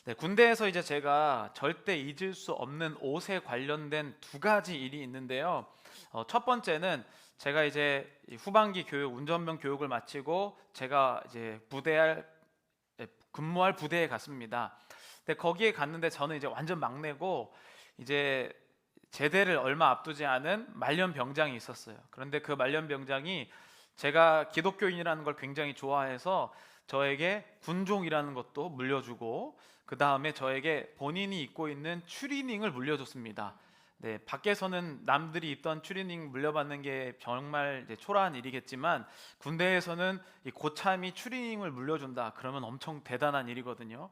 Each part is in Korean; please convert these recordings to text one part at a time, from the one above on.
네, 군대에서 이제 제가 절대 잊을 수 없는 옷에 관련된 두 가지 일이 있는데요. 첫 번째는 제가 이제 이 후반기 교육, 운전병 교육을 마치고 제가 이제 근무할 부대에 갔습니다. 근데 거기에 갔는데 저는 이제 완전 막내고 이제 제대를 얼마 앞두지 않은 말년 병장이 있었어요. 그런데 그 말년 병장이 제가 기독교인이라는 걸 굉장히 좋아해서 저에게 군종이라는 것도 물려주고 그 다음에 저에게 본인이 입고 있는 추리닝을 물려줬습니다. 네, 밖에서는 남들이 입던 추리닝 물려받는 게 정말 이제 초라한 일이겠지만 군대에서는 이 고참이 추리닝을 물려준다. 그러면 엄청 대단한 일이거든요.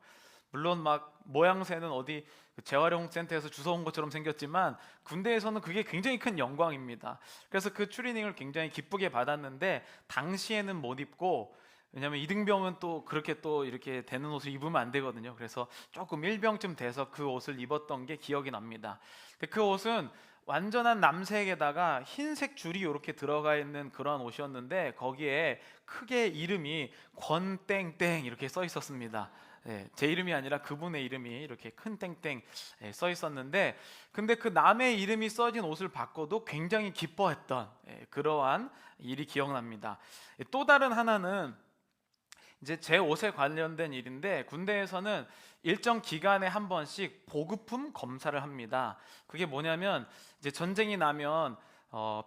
물론 막 모양새는 어디 그 재활용 센터에서 주워온 것처럼 생겼지만 군대에서는 그게 굉장히 큰 영광입니다. 그래서 그 추리닝을 굉장히 기쁘게 받았는데 당시에는 못 입고, 왜냐면 이등병은 또 그렇게 또 이렇게 되는 옷을 입으면 안 되거든요. 그래서 조금 일병쯤 돼서 그 옷을 입었던 게 기억이 납니다. 근데 그 옷은 완전한 남색에다가 흰색 줄이 이렇게 들어가 있는 그런 옷이었는데 거기에 크게 이름이 권땡땡 이렇게 써 있었습니다. 예, 제 이름이 아니라 그분의 이름이 이렇게 큰 땡땡 써 있었는데, 근데 그 남의 이름이 써진 옷을 바꿔도 굉장히 기뻐했던 그러한 일이 기억납니다. 또 다른 하나는 이제 제 옷에 관련된 일인데, 군대에서는 일정 기간에 한 번씩 보급품 검사를 합니다. 그게 뭐냐면 이제 전쟁이 나면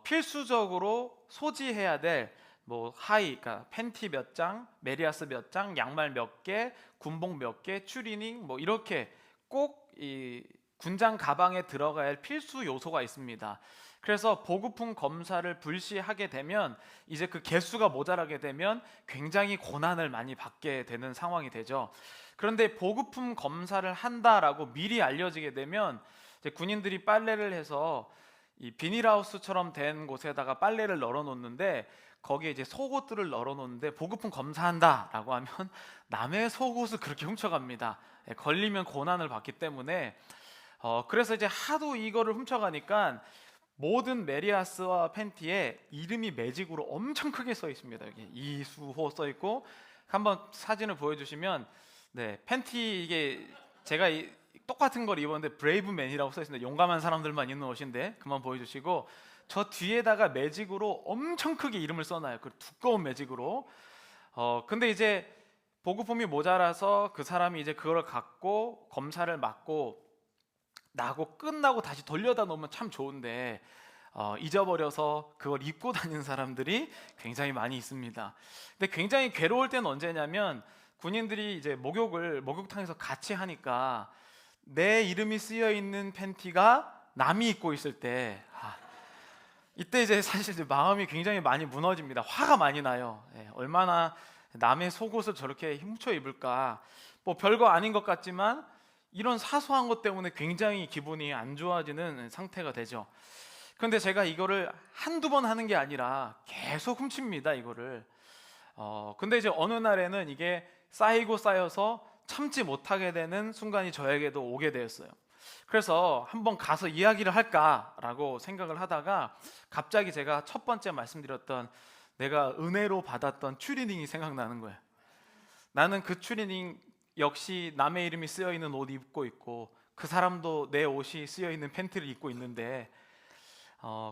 필수적으로 소지해야 될 뭐 그러니까 팬티 몇 장, 메리아스 몇 장, 양말 몇 개, 군복 몇 개, 추리닝 뭐 이렇게 꼭 이 군장 가방에 들어가야 할 필수 요소가 있습니다. 그래서 보급품 검사를 불시하게 되면 이제 그 개수가 모자라게 되면 굉장히 고난을 많이 받게 되는 상황이 되죠. 그런데 보급품 검사를 한다라고 미리 알려지게 되면 이제 군인들이 빨래를 해서 이 비닐하우스처럼 된 곳에다가 빨래를 널어 놓는데 거기에 이제 속옷들을 널어 놓는데 보급품 검사한다라고 하면 남의 속옷을 그렇게 훔쳐갑니다. 걸리면 고난을 받기 때문에 그래서 이제 하도 이거를 훔쳐가니까 모든 메리아스와 팬티에 이름이 매직으로 엄청 크게 써 있습니다. 여기 이수호 써 있고, 한번 사진을 보여주시면 네, 팬티 이게 제가 똑같은 걸 입었는데 브레이브맨이라고 써 있습니다. 용감한 사람들만 입는 옷인데 그만 보여주시고, 저 뒤에다가 매직으로 엄청 크게 이름을 써놔요. 그 두꺼운 매직으로. 근데 이제 보급품이 모자라서 그 사람이 이제 그걸 갖고 검사를 맡고 나고 끝나고 다시 돌려다 놓으면 참 좋은데 잊어버려서 그걸 입고 다니는 사람들이 굉장히 많이 있습니다. 근데 굉장히 괴로울 때는 언제냐면 군인들이 이제 목욕탕에서 같이 하니까 내 이름이 쓰여 있는 팬티가 남이 입고 있을 때 이때 이제 사실 이제 마음이 굉장히 많이 무너집니다. 화가 많이 나요. 얼마나 남의 속옷을 저렇게 훔쳐 입을까. 뭐 별거 아닌 것 같지만 이런 사소한 것 때문에 굉장히 기분이 안 좋아지는 상태가 되죠. 그런데 제가 이거를 한두 번 하는 게 아니라 계속 훔칩니다, 이거를. 근데 이제 어느 날에는 이게 쌓이고 쌓여서 참지 못하게 되는 순간이 저에게도 오게 되었어요. 그래서 한번 가서 이야기를 할까라고 생각을 하다가 갑자기 제가 첫 번째 말씀드렸던 내가 은혜로 받았던 추리닝이 생각나는 거예요. 나는 그 추리닝 역시 남의 이름이 쓰여 있는 옷 입고 있고 그 사람도 내 옷이 쓰여 있는 팬티를 입고 있는데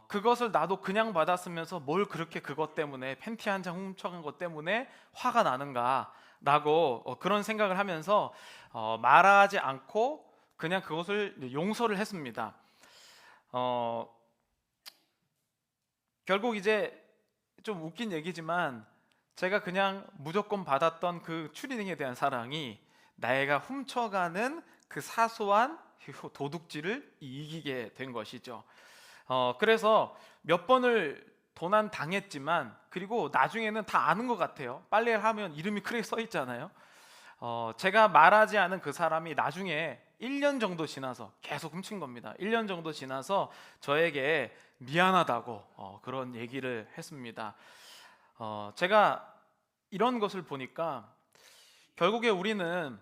그것을 나도 그냥 받았으면서 뭘 그렇게 그것 때문에 팬티 한 장 훔쳐간 것 때문에 화가 나는가 라고 그런 생각을 하면서 말하지 않고 그냥 그것을 용서를 했습니다. 결국 이제 좀 웃긴 얘기지만 제가 그냥 무조건 받았던 그 추리닝에 대한 사랑이 내가 훔쳐가는 그 사소한 도둑질을 이기게 된 것이죠. 그래서 몇 번을 도난 당했지만, 그리고 나중에는 다 아는 것 같아요. 빨래를 하면 이름이 크게 써 있잖아요. 제가 말하지 않은 그 사람이 나중에 1년 정도 지나서 계속 훔친 겁니다. 1년 정도 지나서 저에게 미안하다고 그런 얘기를 했습니다. 제가 이런 것을 보니까 결국에 우리는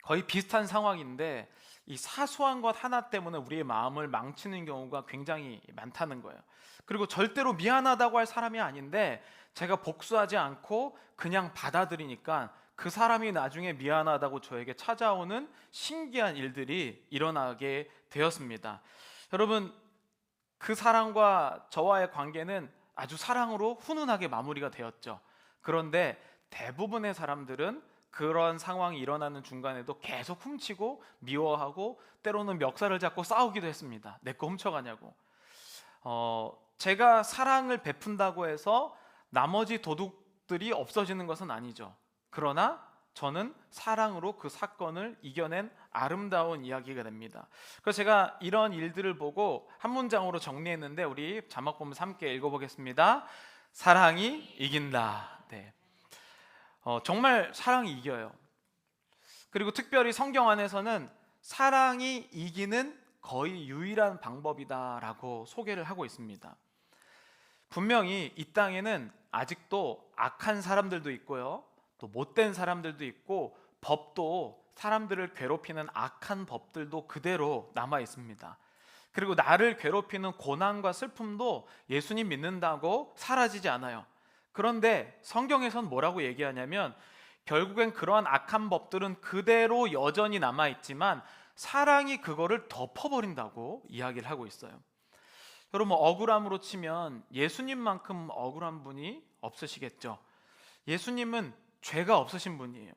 거의 비슷한 상황인데 이 사소한 것 하나 때문에 우리의 마음을 망치는 경우가 굉장히 많다는 거예요. 그리고 절대로 미안하다고 할 사람이 아닌데 제가 복수하지 않고 그냥 받아들이니까 그 사람이 나중에 미안하다고 저에게 찾아오는 신기한 일들이 일어나게 되었습니다. 여러분, 그 사람과 저와의 관계는 아주 사랑으로 훈훈하게 마무리가 되었죠. 그런데 대부분의 사람들은 그런 상황이 일어나는 중간에도 계속 훔치고 미워하고 때로는 멱살을 잡고 싸우기도 했습니다. 내 거 훔쳐가냐고. 제가 사랑을 베푼다고 해서 나머지 도둑들이 없어지는 것은 아니죠. 그러나 저는 사랑으로 그 사건을 이겨낸 아름다운 이야기가 됩니다. 그래서 제가 이런 일들을 보고 한 문장으로 정리했는데 우리 자막 보면서 함께 읽어보겠습니다. 사랑이 이긴다. 네. 정말 사랑이 이겨요. 그리고 특별히 성경 안에서는 사랑이 이기는 거의 유일한 방법이다라고 소개를 하고 있습니다. 분명히 이 땅에는 아직도 악한 사람들도 있고요, 또 못된 사람들도 있고, 법도 사람들을 괴롭히는 악한 법들도 그대로 남아 있습니다. 그리고 나를 괴롭히는 고난과 슬픔도 예수님 믿는다고 사라지지 않아요. 그런데 성경에선 뭐라고 얘기하냐면 결국엔 그러한 악한 법들은 그대로 여전히 남아 있지만 사랑이 그거를 덮어버린다고 이야기를 하고 있어요. 여러분, 억울함으로 치면 예수님만큼 억울한 분이 없으시겠죠. 예수님은 죄가 없으신 분이에요.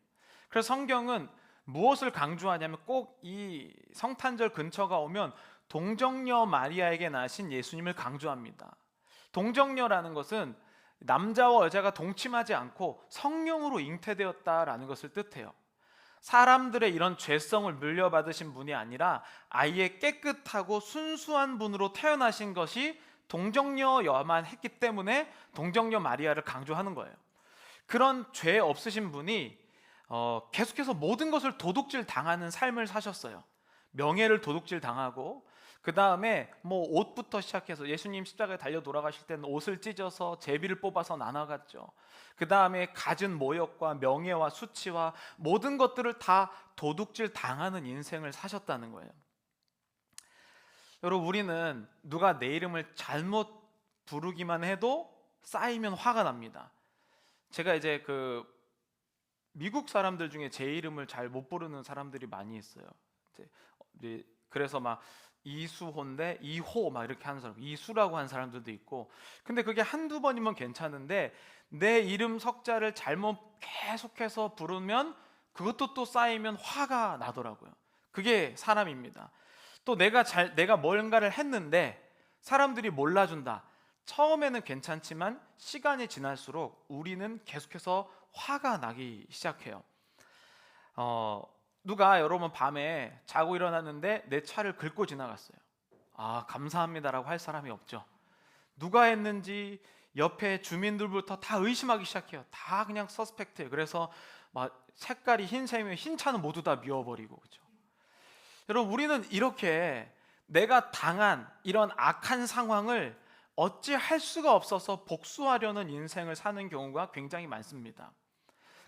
그래서 성경은 무엇을 강조하냐면 꼭 이 성탄절 근처가 오면 동정녀 마리아에게 나신 예수님을 강조합니다. 동정녀라는 것은 남자와 여자가 동침하지 않고 성령으로 잉태되었다라는 것을 뜻해요. 사람들의 이런 죄성을 물려받으신 분이 아니라 아예 깨끗하고 순수한 분으로 태어나신 것이 동정녀여만 했기 때문에 동정녀 마리아를 강조하는 거예요. 그런 죄 없으신 분이 계속해서 모든 것을 도둑질 당하는 삶을 사셨어요. 명예를 도둑질 당하고, 그 다음에 뭐 옷부터 시작해서 예수님 십자가에 달려 돌아가실 때는 옷을 찢어서 제비를 뽑아서 나눠갔죠. 그 다음에 갖은 모욕과 명예와 수치와 모든 것들을 다 도둑질 당하는 인생을 사셨다는 거예요. 여러분, 우리는 누가 내 이름을 잘못 부르기만 해도 쌓이면 화가 납니다. 제가 이제 미국 사람들 중에 제 이름을 잘 못 부르는 사람들이 많이 있어요. 그래서 막 이수호인데 이호 막 이렇게 하는 사람, 이수라고 하는 사람들도 있고. 근데 그게 한두 번이면 괜찮은데 내 이름 석자를 잘못 계속해서 부르면 그것도 또 쌓이면 화가 나더라고요. 그게 사람입니다. 또 내가 뭔가를 했는데 사람들이 몰라준다. 처음에는 괜찮지만 시간이 지날수록 우리는 계속해서 화가 나기 시작해요. 누가 여러분 밤에 자고 일어났는데 내 차를 긁고 지나갔어요. 아, 감사합니다라고 할 사람이 없죠. 누가 했는지 옆에 주민들부터 다 의심하기 시작해요. 다 그냥 서스펙트예요. 그래서 막 색깔이 흰색이면 흰 차는 모두 다 미워버리고, 그렇죠? 여러분, 우리는 이렇게 내가 당한 이런 악한 상황을 어찌할 수가 없어서 복수하려는 인생을 사는 경우가 굉장히 많습니다.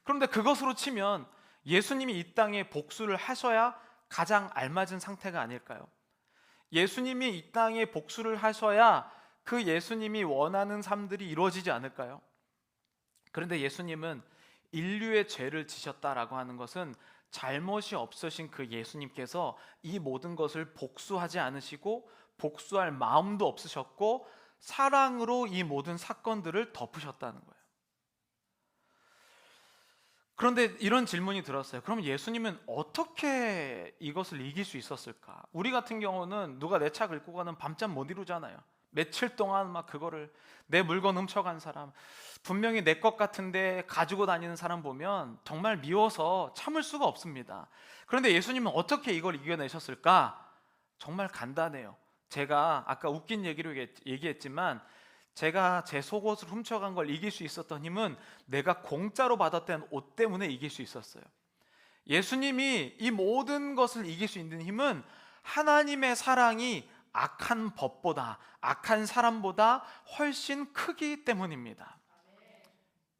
그런데 그것으로 치면 예수님이 이 땅에 복수를 하셔야 가장 알맞은 상태가 아닐까요? 예수님이 이 땅에 복수를 하셔야 그 예수님이 원하는 삶들이 이루어지지 않을까요? 그런데 예수님은 인류의 죄를 지셨다라고 하는 것은 잘못이 없으신 그 예수님께서 이 모든 것을 복수하지 않으시고 복수할 마음도 없으셨고 사랑으로 이 모든 사건들을 덮으셨다는 거예요. 그런데 이런 질문이 들었어요. 그럼 예수님은 어떻게 이것을 이길 수 있었을까? 우리 같은 경우는 누가 내 차 긁고 가는 밤잠 못 이루잖아요. 며칠 동안 막 그거를, 내 물건 훔쳐간 사람, 분명히 내 것 같은데 가지고 다니는 사람 보면 정말 미워서 참을 수가 없습니다. 그런데 예수님은 어떻게 이걸 이겨내셨을까? 정말 간단해요. 제가 아까 웃긴 얘기로 얘기했지만 제가 제 속옷을 훔쳐간 걸 이길 수 있었던 힘은 내가 공짜로 받았던 옷 때문에 이길 수 있었어요. 예수님이 이 모든 것을 이길 수 있는 힘은 하나님의 사랑이 악한 법보다, 악한 사람보다 훨씬 크기 때문입니다.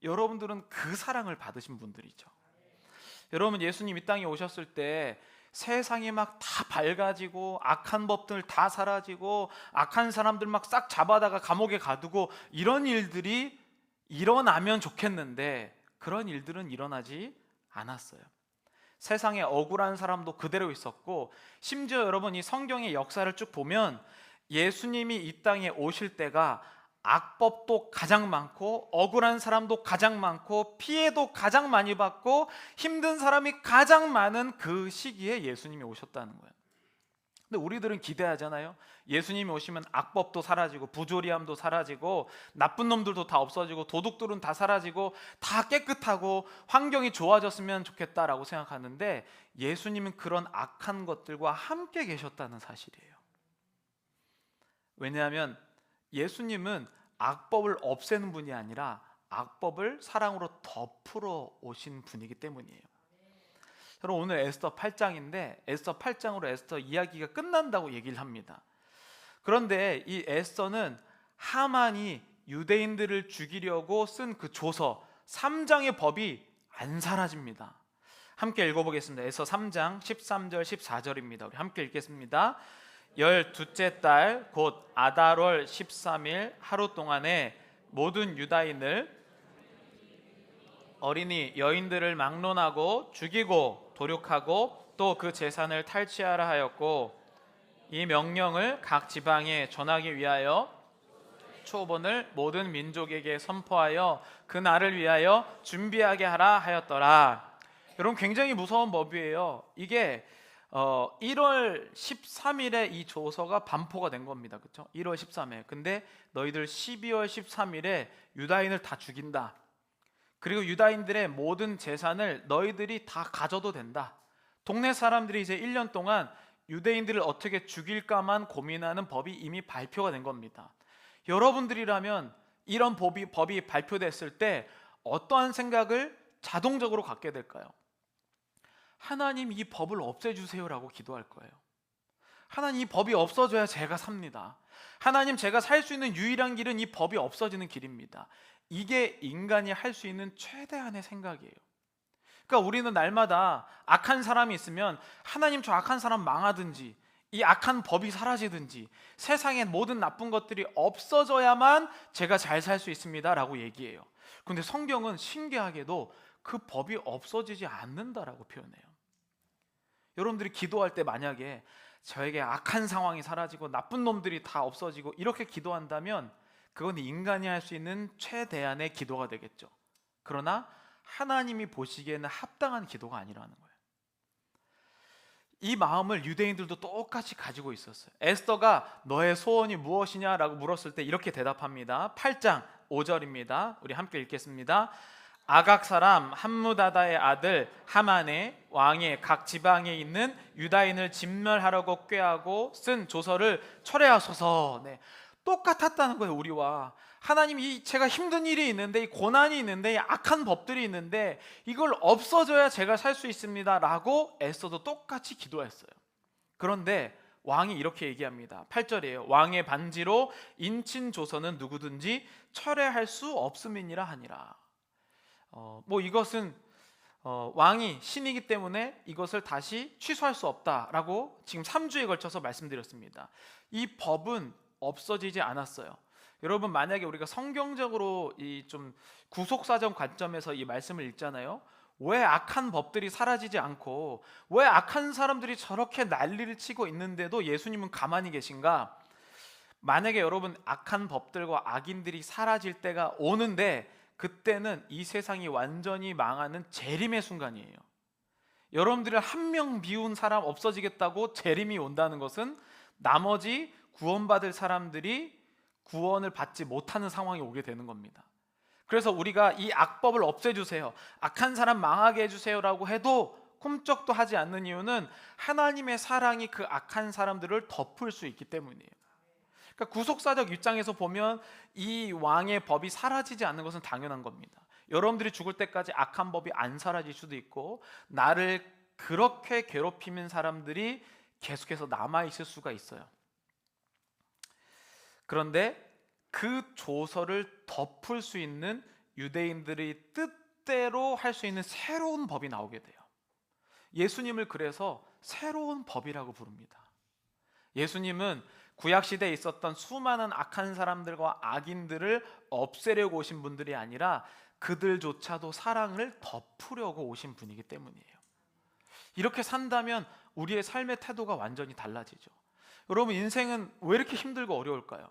여러분들은 그 사랑을 받으신 분들이죠. 여러분, 예수님 이 땅에 오셨을 때 세상이 막 다 밝아지고 악한 법들 다 사라지고 악한 사람들 막 싹 잡아다가 감옥에 가두고 이런 일들이 일어나면 좋겠는데 그런 일들은 일어나지 않았어요. 세상에 억울한 사람도 그대로 있었고, 심지어 여러분 이 성경의 역사를 쭉 보면 예수님이 이 땅에 오실 때가 악법도 가장 많고 억울한 사람도 가장 많고 피해도 가장 많이 받고 힘든 사람이 가장 많은 그 시기에 예수님이 오셨다는 거예요. 근데 우리들은 기대하잖아요. 예수님이 오시면 악법도 사라지고 부조리함도 사라지고 나쁜 놈들도 다 없어지고 도둑들은 다 사라지고 다 깨끗하고 환경이 좋아졌으면 좋겠다라고 생각하는데, 예수님은 그런 악한 것들과 함께 계셨다는 사실이에요. 왜냐하면 예수님은 악법을 없애는 분이 아니라 악법을 사랑으로 덮으러 오신 분이기 때문이에요. 여러분, 오늘 에스더 8장인데 에스더 8장으로 에스더 이야기가 끝난다고 얘기를 합니다. 그런데 이 에스더는 하만이 유대인들을 죽이려고 쓴 그 조서 3장의 법이 안 사라집니다. 함께 읽어보겠습니다. 에스더 3장 13절 14절입니다. 우리 함께 읽겠습니다. 12째 달 곧 아달월 13일 하루 동안에 모든 유다인을 어린이 여인들을 막론하고 죽이고 도륙하고 또 그 재산을 탈취하라 하였고, 이 명령을 각 지방에 전하기 위하여 초본을 모든 민족에게 선포하여 그 날을 위하여 준비하게 하라 하였더라. 여러분, 굉장히 무서운 법이에요. 이게 1월 13일에 이 조서가 반포가 된 겁니다. 그렇죠? 1월 13일. 근데 너희들 12월 13일에 유다인을 다 죽인다. 그리고 유다인들의 모든 재산을 너희들이 다 가져도 된다. 동네 사람들이 이제 1년 동안 유대인들을 어떻게 죽일까만 고민하는 법이 이미 발표가 된 겁니다. 여러분들이라면 이런 법이 발표됐을 때 어떠한 생각을 자동적으로 갖게 될까요? 하나님, 이 법을 없애주세요라고 기도할 거예요. 하나님, 이 법이 없어져야 제가 삽니다. 하나님, 제가 살 수 있는 유일한 길은 이 법이 없어지는 길입니다. 이게 인간이 할 수 있는 최대한의 생각이에요. 그러니까 우리는 날마다 악한 사람이 있으면 하나님, 저 악한 사람 망하든지 이 악한 법이 사라지든지 세상의 모든 나쁜 것들이 없어져야만 제가 잘 살 수 있습니다 라고 얘기해요. 그런데 성경은 신기하게도 그 법이 없어지지 않는다라고 표현해요. 여러분들이 기도할 때 만약에 저에게 악한 상황이 사라지고 나쁜 놈들이 다 없어지고 이렇게 기도한다면 그건 인간이 할 수 있는 최대한의 기도가 되겠죠. 그러나 하나님이 보시기에는 합당한 기도가 아니라는 거예요. 이 마음을 유대인들도 똑같이 가지고 있었어요. 에스더가 너의 소원이 무엇이냐라고 물었을 때 이렇게 대답합니다. 8장 5절입니다. 우리 함께 읽겠습니다. 아각 사람 함무다다의 아들 하만의 왕의 각 지방에 있는 유다인을 진멸하려고 꾀하고 쓴 조서를 철회하소서. 네. 똑같았다는 거예요. 우리와 하나님, 제가 힘든 일이 있는데, 이 고난이 있는데, 이 악한 법들이 있는데 이걸 없어져야 제가 살 수 있습니다 라고 에스더도 똑같이 기도했어요. 그런데 왕이 이렇게 얘기합니다. 8절이에요. 왕의 반지로 인친 조서는 누구든지 철회할 수 없음이니라 하니라. 이것은 왕이 신이기 때문에 이것을 다시 취소할 수 없다라고 지금 3주에 걸쳐서 말씀드렸습니다. 이 법은 없어지지 않았어요. 여러분, 만약에 우리가 성경적으로 이 좀 구속사정 관점에서 이 말씀을 읽잖아요. 왜 악한 법들이 사라지지 않고 왜 악한 사람들이 저렇게 난리를 치고 있는데도 예수님은 가만히 계신가? 만약에 여러분, 악한 법들과 악인들이 사라질 때가 오는데 그때는 이 세상이 완전히 망하는 재림의 순간이에요. 여러분들을 한 명 미운 사람 없어지겠다고 재림이 온다는 것은 나머지 구원받을 사람들이 구원을 받지 못하는 상황이 오게 되는 겁니다. 그래서 우리가 이 악법을 없애주세요, 악한 사람 망하게 해주세요라고 해도 꿈쩍도 하지 않는 이유는 하나님의 사랑이 그 악한 사람들을 덮을 수 있기 때문이에요. 그러니까 구속사적 입장에서 보면 이 왕의 법이 사라지지 않는 것은 당연한 겁니다. 여러분들이 죽을 때까지 악한 법이 안 사라질 수도 있고 나를 그렇게 괴롭히는 사람들이 계속해서 남아있을 수가 있어요. 그런데 그 조서를 덮을 수 있는 유대인들의 뜻대로 할 수 있는 새로운 법이 나오게 돼요. 예수님을 그래서 새로운 법이라고 부릅니다. 예수님은 구약시대에 있었던 수많은 악한 사람들과 악인들을 없애려고 오신 분들이 아니라 그들조차도 사랑을 덮으려고 오신 분이기 때문이에요. 이렇게 산다면 우리의 삶의 태도가 완전히 달라지죠. 여러분, 인생은 왜 이렇게 힘들고 어려울까요?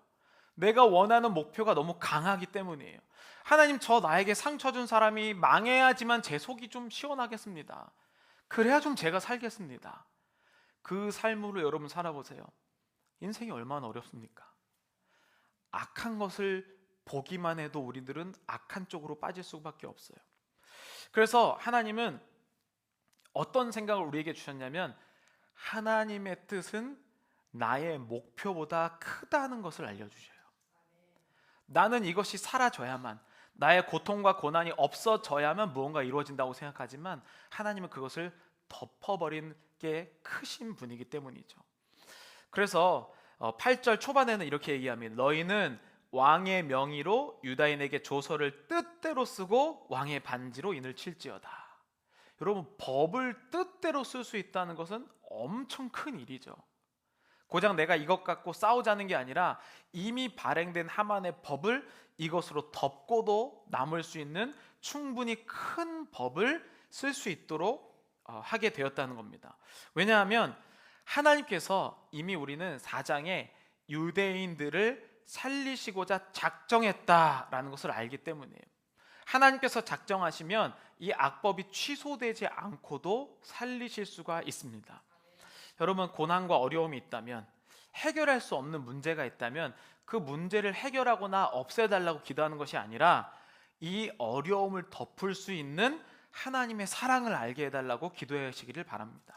내가 원하는 목표가 너무 강하기 때문이에요. 하나님, 저 나에게 상처 준 사람이 망해야지만 제 속이 좀 시원하겠습니다. 그래야 좀 제가 살겠습니다. 그 삶으로 여러분 살아보세요. 인생이 얼마나 어렵습니까? 악한 것을 보기만 해도 우리들은 악한 쪽으로 빠질 수밖에 없어요. 그래서 하나님은 어떤 생각을 우리에게 주셨냐면, 하나님의 뜻은 나의 목표보다 크다는 것을 알려주셔요. 나는 이것이 사라져야만, 나의 고통과 고난이 없어져야만 무언가 이루어진다고 생각하지만, 하나님은 그것을 덮어버린 게 크신 분이기 때문이죠. 그래서 8절 초반에는 이렇게 얘기합니다. 너희는 왕의 명의로 유다인에게 조서를 뜻대로 쓰고 왕의 반지로 인을 칠지어다. 여러분, 법을 뜻대로 쓸 수 있다는 것은 엄청 큰 일이죠. 고작 내가 이것 갖고 싸우자는 게 아니라 이미 발행된 하만의 법을 이것으로 덮고도 남을 수 있는 충분히 큰 법을 쓸 수 있도록 하게 되었다는 겁니다. 왜냐하면 하나님께서 이미 우리는 4장에 유대인들을 살리시고자 작정했다라는 것을 알기 때문이에요. 하나님께서 작정하시면 이 악법이 취소되지 않고도 살리실 수가 있습니다. 여러분, 고난과 어려움이 있다면, 해결할 수 없는 문제가 있다면 그 문제를 해결하거나 없애달라고 기도하는 것이 아니라 이 어려움을 덮을 수 있는 하나님의 사랑을 알게 해달라고 기도하시기를 바랍니다.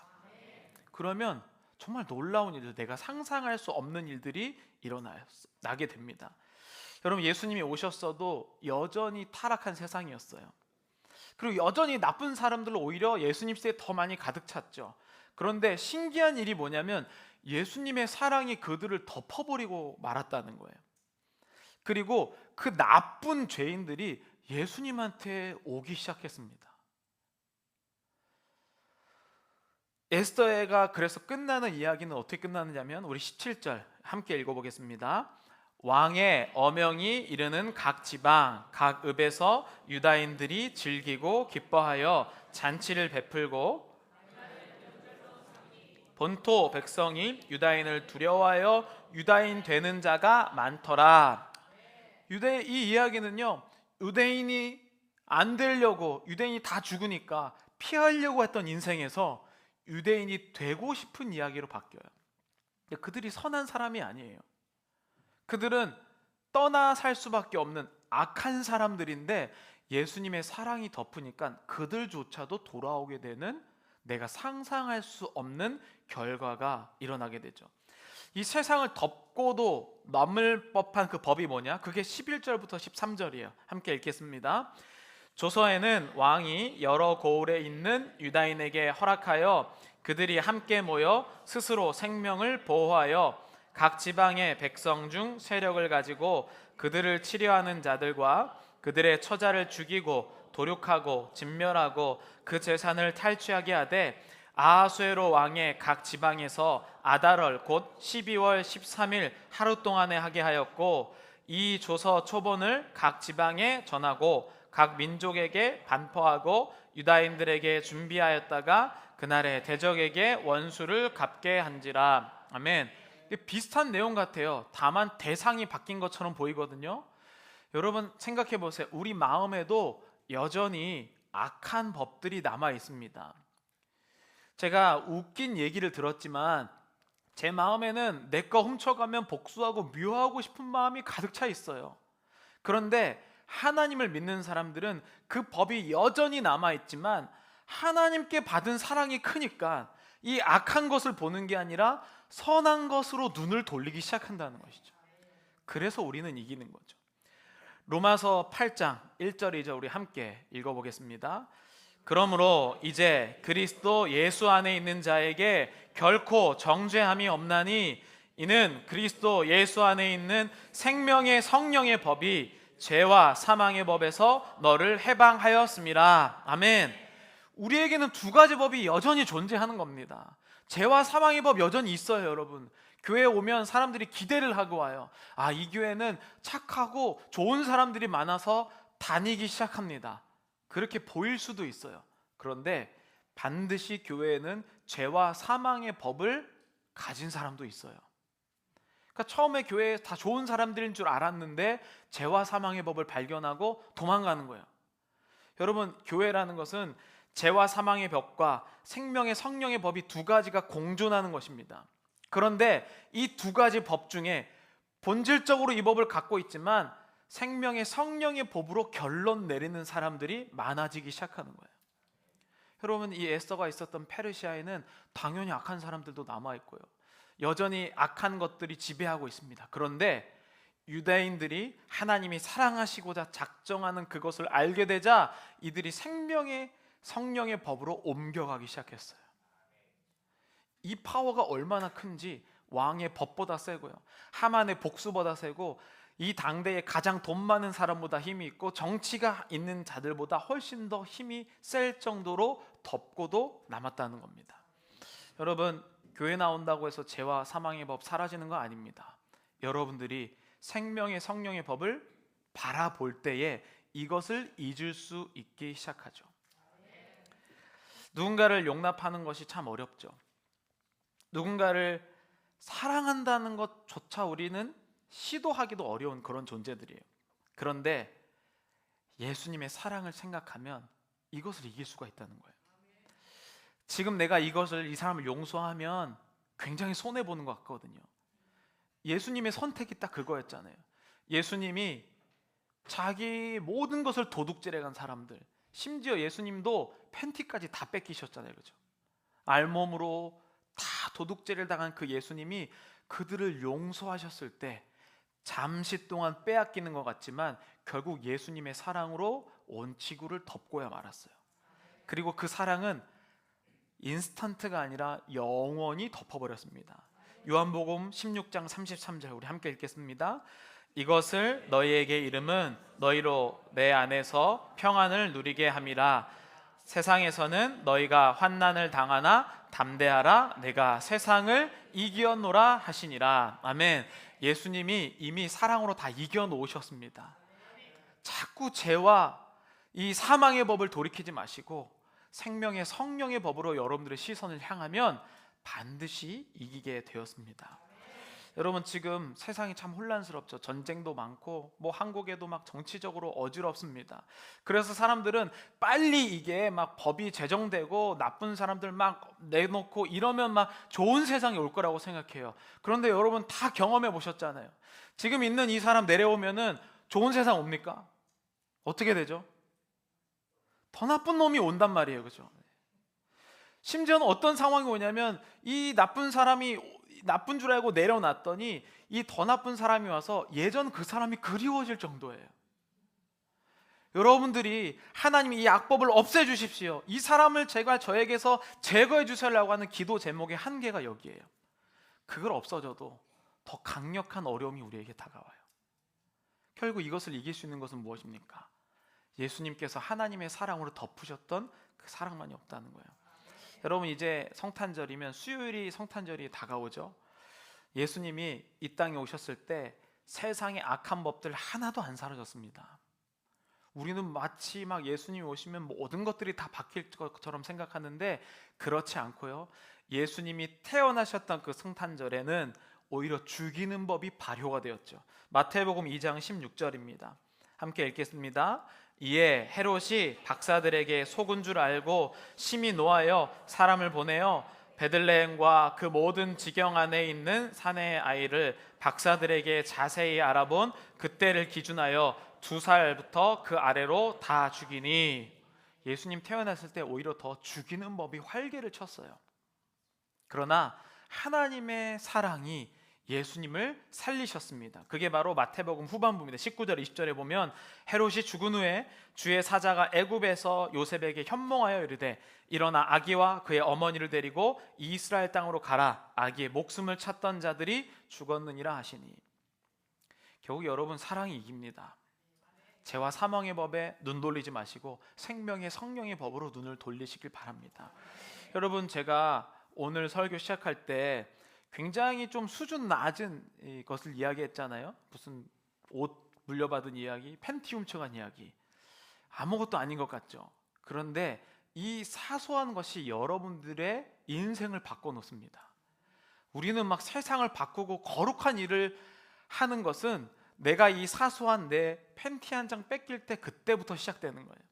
그러면 정말 놀라운 일들, 내가 상상할 수 없는 일들이 일어나게 됩니다. 여러분, 예수님이 오셨어도 여전히 타락한 세상이었어요. 그리고 여전히 나쁜 사람들로 오히려 예수님 시대에 더 많이 가득 찼죠. 그런데 신기한 일이 뭐냐면 예수님의 사랑이 그들을 덮어버리고 말았다는 거예요. 그리고 그 나쁜 죄인들이 예수님한테 오기 시작했습니다. 에스더가 그래서 끝나는 이야기는 어떻게 끝나느냐면, 우리 17절 함께 읽어보겠습니다. 왕의 어명이 이르는 각 지방 각 읍에서 유다인들이 즐기고 기뻐하여 잔치를 베풀고, 본토 백성이 유다인을 두려워하여 유다인 되는 자가 많더라. 이 이야기는요, 유대인이 안 되려고, 유대인이 다 죽으니까 피하려고 했던 인생에서 유대인이 되고 싶은 이야기로 바뀌어요. 그들이 선한 사람이 아니에요. 그들은 떠나 살 수밖에 없는 악한 사람들인데 예수님의 사랑이 덮으니까 그들조차도 돌아오게 되는, 내가 상상할 수 없는 결과가 일어나게 되죠. 이 세상을 덮고도 남을 법한 그 법이 뭐냐? 그게 11절부터 13절이에요. 함께 읽겠습니다. 조서에는 왕이 여러 고을에 있는 유다인에게 허락하여 그들이 함께 모여 스스로 생명을 보호하여 각 지방의 백성 중 세력을 가지고 그들을 치려하는 자들과 그들의 처자를 죽이고 도륙하고 진멸하고 그 재산을 탈취하게 하되, 아하수에로 왕의 각 지방에서 아달월 곧 12월 13일 하루 동안에 하게 하였고, 이 조서 초본을 각 지방에 전하고 각 민족에게 반포하고 유다인들에게 준비하였다가 그날에 대적에게 원수를 갚게 한지라. 아멘. 비슷한 내용 같아요. 다만 대상이 바뀐 것처럼 보이거든요. 여러분, 생각해 보세요. 우리 마음에도 여전히 악한 법들이 남아 있습니다. 제가 웃긴 얘기를 들었지만 제 마음에는 내 거 훔쳐가면 복수하고 미워하고 싶은 마음이 가득 차 있어요. 그런데 하나님을 믿는 사람들은 그 법이 여전히 남아있지만 하나님께 받은 사랑이 크니까 이 악한 것을 보는 게 아니라 선한 것으로 눈을 돌리기 시작한다는 것이죠. 그래서 우리는 이기는 거죠. 로마서 8장 1절 2절 우리 함께 읽어보겠습니다. 그러므로 이제 그리스도 예수 안에 있는 자에게 결코 정죄함이 없나니, 이는 그리스도 예수 안에 있는 생명의 성령의 법이 죄와 사망의 법에서 너를 해방하였음이라. 아멘. 우리에게는 두 가지 법이 여전히 존재하는 겁니다. 죄와 사망의 법 여전히 있어요. 여러분, 교회에 오면 사람들이 기대를 하고 와요. 이 교회는 착하고 좋은 사람들이 많아서 다니기 시작합니다. 그렇게 보일 수도 있어요. 그런데 반드시 교회에는 죄와 사망의 법을 가진 사람도 있어요. 그러니까 처음에 교회에 다 좋은 사람들인 줄 알았는데 죄와 사망의 법을 발견하고 도망가는 거예요. 여러분, 교회라는 것은 죄와 사망의 법과 생명의 성령의 법이 두 가지가 공존하는 것입니다. 그런데 이 두 가지 법 중에 본질적으로 이 법을 갖고 있지만 생명의 성령의 법으로 결론 내리는 사람들이 많아지기 시작하는 거예요. 여러분, 이 에스더가 있었던 페르시아에는 당연히 악한 사람들도 남아있고요, 여전히 악한 것들이 지배하고 있습니다. 그런데 유대인들이 하나님이 사랑하시고자 작정하는 그것을 알게 되자 이들이 생명의 성령의 법으로 옮겨가기 시작했어요. 이 파워가 얼마나 큰지 왕의 법보다 세고요, 하만의 복수보다 세고, 이 당대에 가장 돈 많은 사람보다 힘이 있고 정치가 있는 자들보다 훨씬 더 힘이 셀 정도로 덮고도 남았다는 겁니다. 여러분, 교회 나온다고 해서 죄와 사망의 법 사라지는 거 아닙니다. 여러분들이 생명의 성령의 법을 바라볼 때에 이것을 잊을 수 있기 시작하죠. 누군가를 용납하는 것이 참 어렵죠. 누군가를 사랑한다는 것조차 우리는 시도하기도 어려운 그런 존재들이에요. 그런데 예수님의 사랑을 생각하면 이것을 이길 수가 있다는 거예요. 지금 내가 이 사람을 용서하면 굉장히 손해보는 것 같거든요. 예수님의 선택이 딱 그거였잖아요. 예수님이 자기 모든 것을 도둑질해간 사람들, 심지어 예수님도 팬티까지 다 뺏기셨잖아요. 그죠? 알몸으로 다 도둑질을 당한 그 예수님이 그들을 용서하셨을 때 잠시 동안 빼앗기는 것 같지만 결국 예수님의 사랑으로 온 지구를 덮고야 말았어요. 그리고 그 사랑은 인스턴트가 아니라 영원히 덮어버렸습니다. 요한복음 16장 33절 우리 함께 읽겠습니다. 이것을 너희에게 이름은 너희로 내 안에서 평안을 누리게 함이라. 세상에서는 너희가 환난을 당하나 담대하라. 내가 세상을 이겨노라 하시니라. 아멘. 예수님이 이미 사랑으로 다 이겨놓으셨습니다. 자꾸 죄와 이 사망의 법을 돌이키지 마시고 생명의 성령의 법으로 여러분들의 시선을 향하면 반드시 이기게 되었습니다. 여러분, 지금 세상이 참 혼란스럽죠. 전쟁도 많고 한국에도 막 정치적으로 어지럽습니다. 그래서 사람들은 빨리 이게 막 법이 제정되고 나쁜 사람들 막 내놓고 이러면 막 좋은 세상이 올 거라고 생각해요. 그런데 여러분 다 경험해 보셨잖아요. 지금 있는 이 사람 내려오면은 좋은 세상 옵니까? 어떻게 되죠? 더 나쁜 놈이 온단 말이에요. 그죠? 심지어는 어떤 상황이 오냐면 이 나쁜 사람이 나쁜 줄 알고 내려놨더니 이 더 나쁜 사람이 와서 예전 그 사람이 그리워질 정도예요. 여러분들이 하나님이 이 악법을 없애주십시오, 이 사람을 제가 저에게서 제거해 주시려고 하는 기도 제목의 한계가 여기에요. 그걸 없어져도 더 강력한 어려움이 우리에게 다가와요. 결국 이것을 이길 수 있는 것은 무엇입니까? 예수님께서 하나님의 사랑으로 덮으셨던 그 사랑만이 없다는 거예요. 여러분, 이제 성탄절이면 수요일이 성탄절이 다가오죠. 예수님이 이 땅에 오셨을 때 세상의 악한 법들 하나도 안 사라졌습니다. 우리는 마치 막 예수님이 오시면 모든 것들이 다 바뀔 것처럼 생각하는데 그렇지 않고요, 예수님이 태어나셨던 그 성탄절에는 오히려 죽이는 법이 발효가 되었죠. 마태복음 2장 16절입니다. 함께 읽겠습니다. 이에 헤롯이 박사들에게 속은 줄 알고 심히 노하여 사람을 보내어 베들레헴과 그 모든 지경 안에 있는 사내의 아이를 박사들에게 자세히 알아본 그때를 기준하여 2살부터 그 아래로 다 죽이니. 예수님 태어났을 때 오히려 더 죽이는 법이 활개를 쳤어요. 그러나 하나님의 사랑이 예수님을 살리셨습니다. 그게 바로 마태복음 후반부입니다. 19절 20절에 보면 헤롯이 죽은 후에 주의 사자가 애굽에서 요셉에게 현몽하여 이르되 일어나 아기와 그의 어머니를 데리고 이스라엘 땅으로 가라. 아기의 목숨을 찾던 자들이 죽었느니라 하시니. 결국 여러분, 사랑이 이깁니다. 죄와 사망의 법에 눈 돌리지 마시고 생명의 성령의 법으로 눈을 돌리시길 바랍니다. 여러분, 제가 오늘 설교 시작할 때 굉장히 좀 수준 낮은 것을 이야기했잖아요. 무슨 옷 물려받은 이야기, 팬티 훔쳐간 이야기. 아무것도 아닌 것 같죠. 그런데 이 사소한 것이 여러분들의 인생을 바꿔놓습니다. 우리는 막 세상을 바꾸고 거룩한 일을 하는 것은 내가 이 사소한 내 팬티 한 장 뺏길 때 그때부터 시작되는 거예요.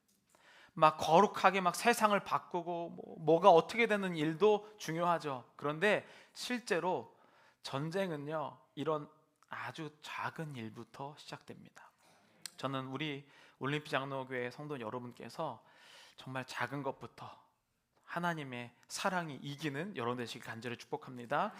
막 거룩하게 막 세상을 바꾸고 뭐가 어떻게 되는 일도 중요하죠. 그런데 실제로 전쟁은요, 이런 아주 작은 일부터 시작됩니다. 저는 우리 올림픽 장로교회 성도 여러분께서 정말 작은 것부터 하나님의 사랑이 이기는 여러분 되시길 간절히 축복합니다.